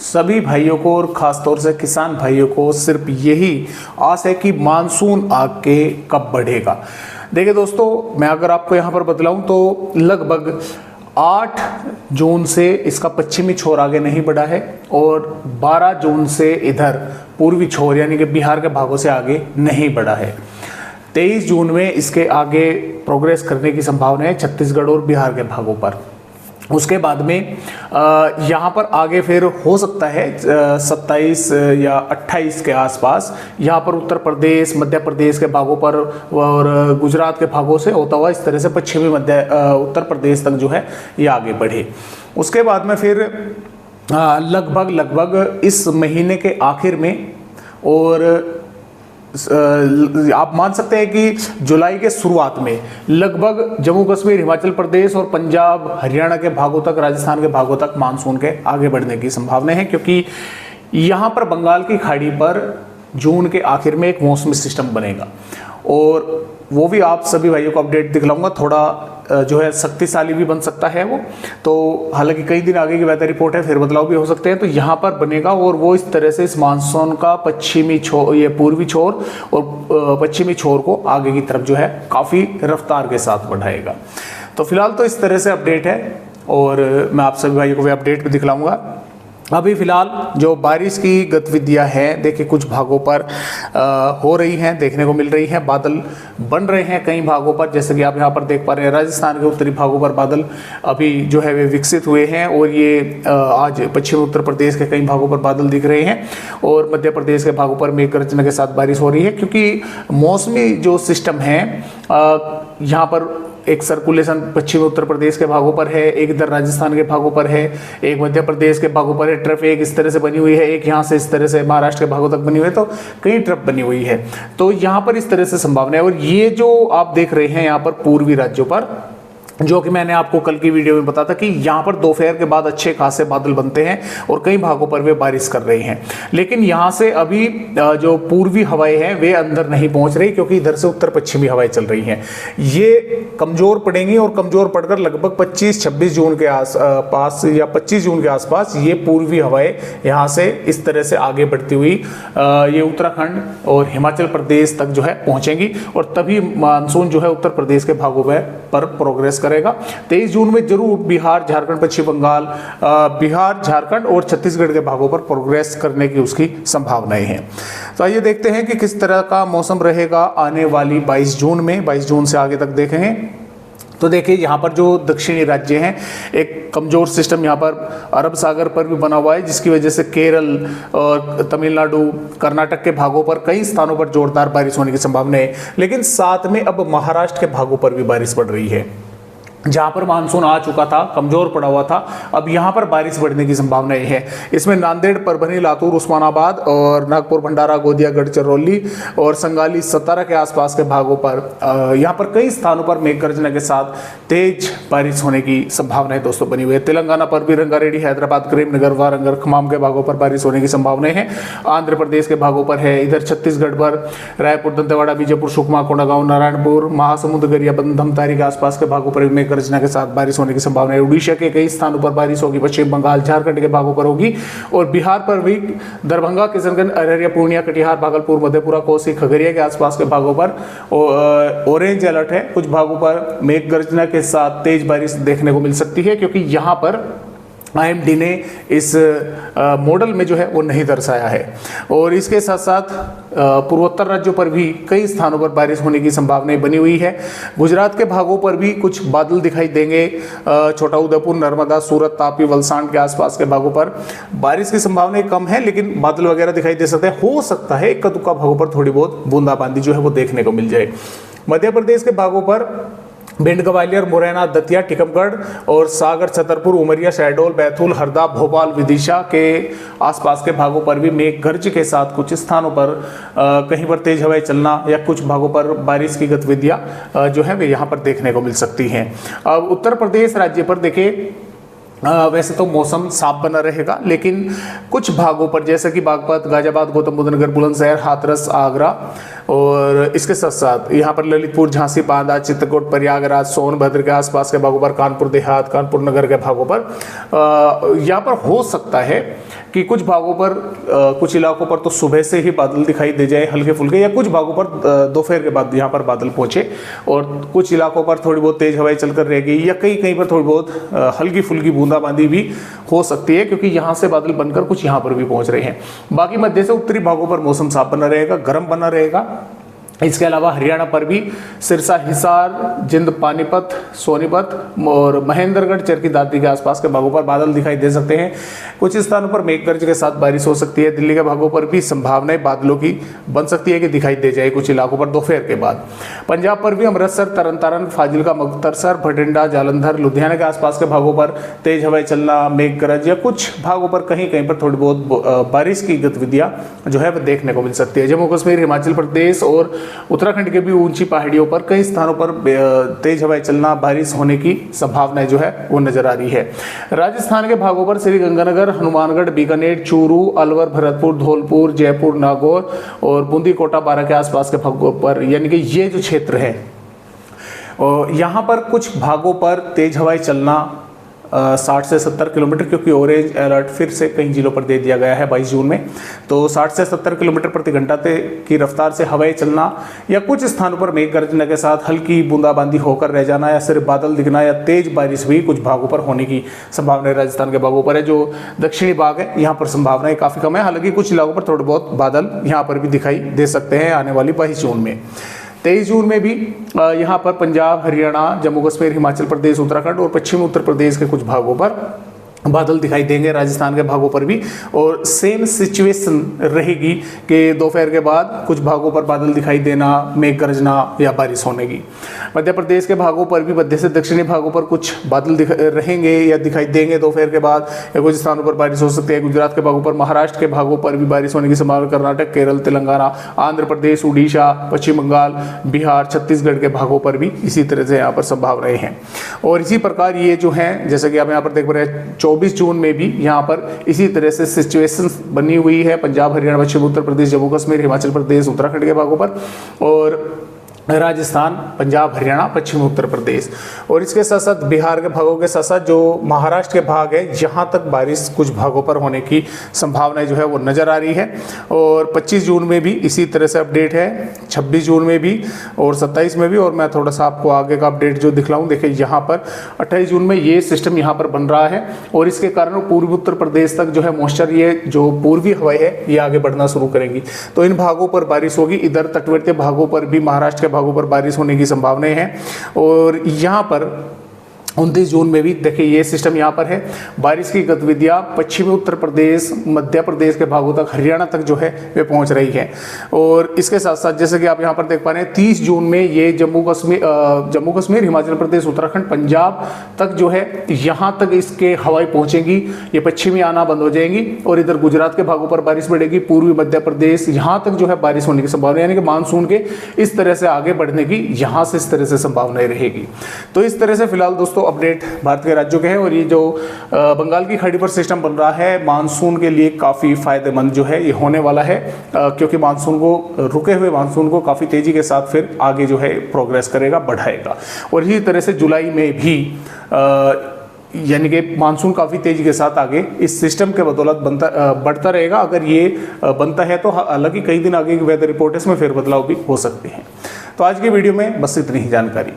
सभी भाइयों को और ख़ास तौर से किसान भाइयों को सिर्फ यही आस है कि मानसून आके कब बढ़ेगा। देखिए दोस्तों, मैं अगर आपको यहाँ पर बतलाऊँ तो लगभग 8 जून से इसका पश्चिमी छोर आगे नहीं बढ़ा है और 12 जून से इधर पूर्वी छोर यानी कि बिहार के भागों से आगे नहीं बढ़ा है। 23 जून में इसके आगे प्रोग्रेस करने की संभावना है छत्तीसगढ़ और बिहार के भागों पर। उसके बाद में यहाँ पर आगे फिर हो सकता है 27 या 28 के आसपास यहाँ पर उत्तर प्रदेश, मध्य प्रदेश के भागों पर और गुजरात के भागों से होता हुआ इस तरह से पश्चिमी उत्तर प्रदेश तक जो है ये आगे बढ़े। उसके बाद में फिर लगभग इस महीने के आखिर में और आप मान सकते हैं कि जुलाई के शुरुआत में लगभग जम्मू कश्मीर, हिमाचल प्रदेश और पंजाब, हरियाणा के भागों तक, राजस्थान के भागों तक मानसून के आगे बढ़ने की संभावना है, क्योंकि यहाँ पर बंगाल की खाड़ी पर जून के आखिर में एक मौसमी सिस्टम बनेगा और वो भी आप सभी भाइयों को अपडेट दिखलाऊंगा। थोड़ा जो है शक्तिशाली भी बन सकता है वो, तो हालांकि कई दिन आगे की वेदर रिपोर्ट है, फिर बदलाव भी हो सकते हैं। तो यहाँ पर बनेगा और वो इस तरह से इस मानसून का पश्चिमी छोर, ये पूर्वी छोर और पश्चिमी छोर को आगे की तरफ जो है काफ़ी रफ्तार के साथ बढ़ाएगा। तो फिलहाल तो इस तरह से अपडेट है और मैं आप सभी भाइयों को भी अपडेट भी दिखलाऊंगा। अभी फिलहाल जो बारिश की गतिविधियां हैं, देखिए कुछ भागों पर हो रही हैं, देखने को मिल रही हैं। बादल बन रहे हैं कई भागों पर, जैसे कि आप यहाँ पर देख पा रहे हैं राजस्थान के उत्तरी भागों पर बादल अभी जो है वे विकसित हुए हैं और ये आज पश्चिम उत्तर प्रदेश के कई भागों पर बादल दिख रहे हैं और मध्य प्रदेश के भागों पर मेघ गर्जना के साथ बारिश हो रही है, क्योंकि मौसमी जो सिस्टम है यहाँ पर एक सर्कुलेशन पश्चिम उत्तर प्रदेश के भागों पर है, एक इधर राजस्थान के भागों पर है, एक मध्य प्रदेश के भागों पर है, ट्रफ एक इस तरह से बनी हुई है, एक यहाँ से इस तरह से महाराष्ट्र के भागों तक बनी हुई है, तो कई ट्रफ बनी हुई है। तो यहाँ पर इस तरह से संभावना है और ये जो आप देख रहे हैं यहाँ पर पूर्वी राज्यों पर, जो कि मैंने आपको कल की वीडियो में बताया था कि यहाँ पर दोपहर के बाद अच्छे खासे बादल बनते हैं और कई भागों पर वे बारिश कर रहे हैं, लेकिन यहाँ से अभी जो पूर्वी हवाएं हैं वे अंदर नहीं पहुँच रही, क्योंकि इधर से उत्तर पश्चिमी हवाएं चल रही हैं। ये कमज़ोर पड़ेंगी और कमज़ोर पड़कर लगभग 25-26 जून के आसपास या 25 जून के आसपास ये पूर्वी हवाएं यहाँ से इस तरह से आगे बढ़ती हुई ये उत्तराखंड और हिमाचल प्रदेश तक जो है पहुँचेंगी और तभी मानसून जो है उत्तर प्रदेश के भागों पर प्रोग्रेस करेगा। 23 जून में जरूर बिहार, झारखंड, पश्चिम बंगाल, बिहार, झारखंड और छत्तीसगढ़ के भागों पर प्रोग्रेस करने की उसकी संभावनाएं हैं। तो आइए देखते हैं कि किस तरह का मौसम रहेगा आने वाली 22 जून में। 22 जून से आगे तक देखेंगे तो देखिए यहाँ पर जो दक्षिणी राज्य हैं, एक कमज़ोर सिस्टम यहाँ पर अरब सागर पर भी बना हुआ है, जिसकी वजह से केरल और तमिलनाडु, कर्नाटक के भागों पर कई स्थानों पर जोरदार बारिश होने की संभावना है। लेकिन साथ में अब महाराष्ट्र के भागों पर भी बारिश पड़ रही है, जहाँ पर मानसून आ चुका था, कमज़ोर पड़ा हुआ था, अब यहाँ पर बारिश बढ़ने की संभावना है। इसमें नांदेड़, परभनी, लातूर, उस्मानाबाद और नागपुर, भंडारा, गोंदिया, गढ़चिरौली और संगाली, सतारा के आसपास के भागों पर यहाँ पर कई स्थानों पर मेघ गर्जना के साथ तेज बारिश होने की संभावना है दोस्तों बनी हुई है। तेलंगाना पर भी रंगारेड्डी, हैदराबाद, करीमनगर, वारंगल, खमाम के भागों पर बारिश होने की संभावना है। आंध्र प्रदेश के भागों पर है, इधर छत्तीसगढ़ पर रायपुर, दंतेवाड़ा, बीजापुर, सुकमा, कोंडागांव, नारायणपुर, महासमुंद, गरियाबंद, धमतारी के आसपास के भागों पर मेघ गर्जना के साथ बारिश होने की संभावना है। उड़ीसा के कई स्थानों पर बारिश होगी, पश्चिम बंगाल, झारखंड के भागों पर होगी और बिहार पर भी दरभंगा, किशनगंज, अररिया, पूर्णिया, कटिहार, भागलपुर, मधेपुरा, कोसी, खगड़िया के आसपास के भागों पर ऑरेंज अलर्ट है। कुछ भागों पर मेघ गर्जना के साथ तेज बारिश देखने को मिल सकती है, क्योंकि यहाँ पर IMD ने इस मॉडल में जो है वो नहीं दर्शाया है। और इसके साथ साथ पूर्वोत्तर राज्यों पर भी कई स्थानों पर बारिश होने की संभावनाएं बनी हुई है। गुजरात के भागों पर भी कुछ बादल दिखाई देंगे, छोटा उदेपुर, नर्मदा, सूरत, तापी, वलसाड के आसपास के भागों पर बारिश की संभावनाएं कम है, लेकिन बादल वगैरह दिखाई दे सकते हैं। हो सकता है इक्का दुक्का भागों पर थोड़ी बहुत बूंदाबांदी जो है वो देखने को मिल जाए। मध्य प्रदेश के भागों पर भिंड, ग्वालियर, मुरैना, दतिया, टीकमगढ़ और सागर, छतरपुर, उमरिया, शहडोल, बैतूल, हरदा, भोपाल, विदिशा के आसपास के भागों पर भी मेघ गर्ज के साथ कुछ स्थानों पर कहीं पर तेज हवाएं चलना या कुछ भागों पर बारिश की गतिविधियां जो है वे यहाँ पर देखने को मिल सकती हैं। अब उत्तर प्रदेश राज्य पर देखिए वैसे तो मौसम साफ बना रहेगा, लेकिन कुछ भागों पर जैसे कि बागपत, गाजियाबाद, गौतम बुद्ध नगर, बुलंदशहर, हाथरस, आगरा और इसके साथ साथ यहाँ पर ललितपुर, झांसी, बांदा, चित्रकूट, प्रयागराज, सोनभद्र के आसपास के भागों पर, कानपुर देहात, कानपुर नगर के भागों पर यहाँ पर हो सकता है कि कुछ भागों पर कुछ इलाकों पर तो सुबह से ही बादल दिखाई दे जाए हल्के फुल्के, या कुछ भागों पर दोपहर के बाद यहाँ पर बादल पहुंचे, और कुछ इलाकों पर थोड़ी बहुत तेज हवाएं चलकर रहेगी, या कहीं कहीं पर थोड़ी बहुत हल्की फुल्की बूंदाबांदी भी हो सकती है, क्योंकि यहाँ से बादल बनकर कुछ यहाँ पर भी पहुंच रहे हैं। बाकी मध्य से उत्तरी भागों पर मौसम साफ बना रहेगा, गर्म बना रहेगा। इसके अलावा हरियाणा पर भी सिरसा, हिसार, जिंद, पानीपत, सोनीपत और महेंद्रगढ़, चरखी दादरी के आसपास के भागों पर बादल दिखाई दे सकते हैं। कुछ स्थानों पर मेघ गर्ज के साथ बारिश हो सकती है। दिल्ली के भागों पर भी संभावनाएं बादलों की बन सकती है कि दिखाई दे जाए कुछ इलाकों पर दोपहर के बाद। पंजाब पर भी अमृतसर, तरन तारण, फाजिलका, मुक्तसर, भटिंडा, जालंधर, लुधियाना के आसपास के भागों पर तेज हवाएं चलना, मेघ गरज, या कुछ भागों पर कहीं कहीं पर थोड़ी बहुत बारिश की गतिविधियां जो है वह देखने को मिल सकती है। जम्मू कश्मीर, हिमाचल प्रदेश और उत्तराखंड के भी ऊंची पहाड़ियों पर कई स्थानों पर तेज हवाएं चलना, बारिश होने की संभावनाएं जो है वो नजर आ रही है। राजस्थान के भागों पर श्री गंगानगर, हनुमानगढ़, बीकानेर, चूरू, अलवर, भरतपुर, धौलपुर, जयपुर, नागौर और बूंदी, कोटा, बारां के आसपास के भागों पर, यानी कि ये जो क्षेत्र है यहाँ पर कुछ भागों पर तेज हवाएं चलना 60 से 70 किलोमीटर, क्योंकि ऑरेंज अलर्ट फिर से कई जिलों पर दे दिया गया है 22 जून में, तो 60 से 70 किलोमीटर प्रति घंटा की रफ्तार से हवाएं चलना, या कुछ स्थानों पर मेघ गर्जना के साथ हल्की बूंदाबांदी होकर रह जाना, या सिर्फ बादल दिखना, या तेज बारिश भी कुछ भागों पर होने की संभावना राजस्थान के भागों पर है। जो दक्षिणी भाग है यहाँ पर संभावनाएं काफ़ी कम है, हालांकि कुछ इलाकों पर थोड़े बहुत बादल यहाँ पर भी दिखाई दे सकते हैं आने वाली 22 जून में। 23 जून में भी यहाँ पर पंजाब, हरियाणा, जम्मू कश्मीर, हिमाचल प्रदेश, उत्तराखंड और पश्चिमी उत्तर प्रदेश के कुछ भागों पर बादल दिखाई देंगे, राजस्थान के भागों पर भी, और सेम सिचुएशन रहेगी कि दोपहर के बाद कुछ भागों पर बादल दिखाई देना, मेघ गरजना या बारिश होने की। मध्य प्रदेश के भागों पर भी, मध्य से दक्षिणी भागों पर कुछ बादल रहेंगे या दिखाई देंगे दोपहर के बाद, या कुछ स्थानों पर बारिश हो सकती है। गुजरात के भागों पर, महाराष्ट्र के भागों पर भी बारिश होने की संभावना। कर्नाटक, केरल, तेलंगाना, आंध्र प्रदेश, उड़ीसा, पश्चिम बंगाल, बिहार, छत्तीसगढ़ के भागों पर भी इसी तरह से यहाँ पर संभावनाएं हैं। और इसी प्रकार ये जो है, जैसे कि आप यहाँ पर देख रहे हैं, 24 जून में भी यहाँ पर इसी तरह से सिचुएशन बनी हुई है पंजाब, हरियाणा, पश्चिम उत्तर प्रदेश, जम्मू कश्मीर, हिमाचल प्रदेश, उत्तराखंड के भागों पर, और राजस्थान, पंजाब, हरियाणा, पश्चिम उत्तर प्रदेश, और इसके साथ साथ बिहार के भागों के साथ साथ जो महाराष्ट्र के भाग है, यहाँ तक बारिश कुछ भागों पर होने की संभावनाएं जो है वो नज़र आ रही है। और 25 जून में भी इसी तरह से अपडेट है, 26 जून में भी और 27 में भी। और मैं थोड़ा सा आपको आगे का अपडेट जो दिखलाऊँ, देखिए यहाँ पर 28 जून में ये सिस्टम यहाँ पर बन रहा है, और इसके कारण पूर्वी उत्तर प्रदेश तक जो है मॉइस्चर, ये जो पूर्वी हवाएं है ये आगे बढ़ना शुरू करेंगी, तो इन भागों पर बारिश होगी। इधर तटवर्ती भागों पर भी, महाराष्ट्र के भागों पर बारिश होने की संभावनाएं हैं। और यहाँ पर 29 जून में भी देखिए ये सिस्टम यहाँ पर है। बारिश की गतिविधियाँ पश्चिमी उत्तर प्रदेश, मध्य प्रदेश के भागों तक, हरियाणा तक जो है वे पहुँच रही है। और इसके साथ साथ जैसे कि आप यहाँ पर देख पा रहे हैं, 30 जून में ये जम्मू कश्मीर, हिमाचल प्रदेश, उत्तराखंड, पंजाब तक जो है यहाँ तक इसके हवाएं पहुँचेंगी, ये पश्चिमी आना बंद हो जाएंगी, और इधर गुजरात के भागों पर बारिश बढ़ेगी। पूर्वी मध्य प्रदेश यहाँ तक जो है बारिश होने की संभावना, यानी कि मानसून के इस तरह से आगे बढ़ने की यहाँ से इस तरह से संभावनाएं रहेगी। तो इस तरह से फिलहाल दोस्तों अपडेट भारत के राज्यों के हैं। और ये जो बंगाल की खाड़ी पर सिस्टम बन रहा है, मानसून के लिए काफ़ी फायदेमंद जो है ये होने वाला है, क्योंकि मानसून को, रुके हुए मानसून को काफ़ी तेज़ी के साथ फिर आगे जो है प्रोग्रेस करेगा, बढ़ाएगा। और इसी तरह से जुलाई में भी यानी कि मानसून काफ़ी तेज़ी के साथ आगे इस सिस्टम के बदौलत बढ़ता रहेगा। अगर ये बनता है तो हालांकि कई दिन आगे की वेदर रिपोर्ट इसमें फिर बदलाव भी हो सकते हैं। तो आज की वीडियो में बस इतनी ही जानकारी।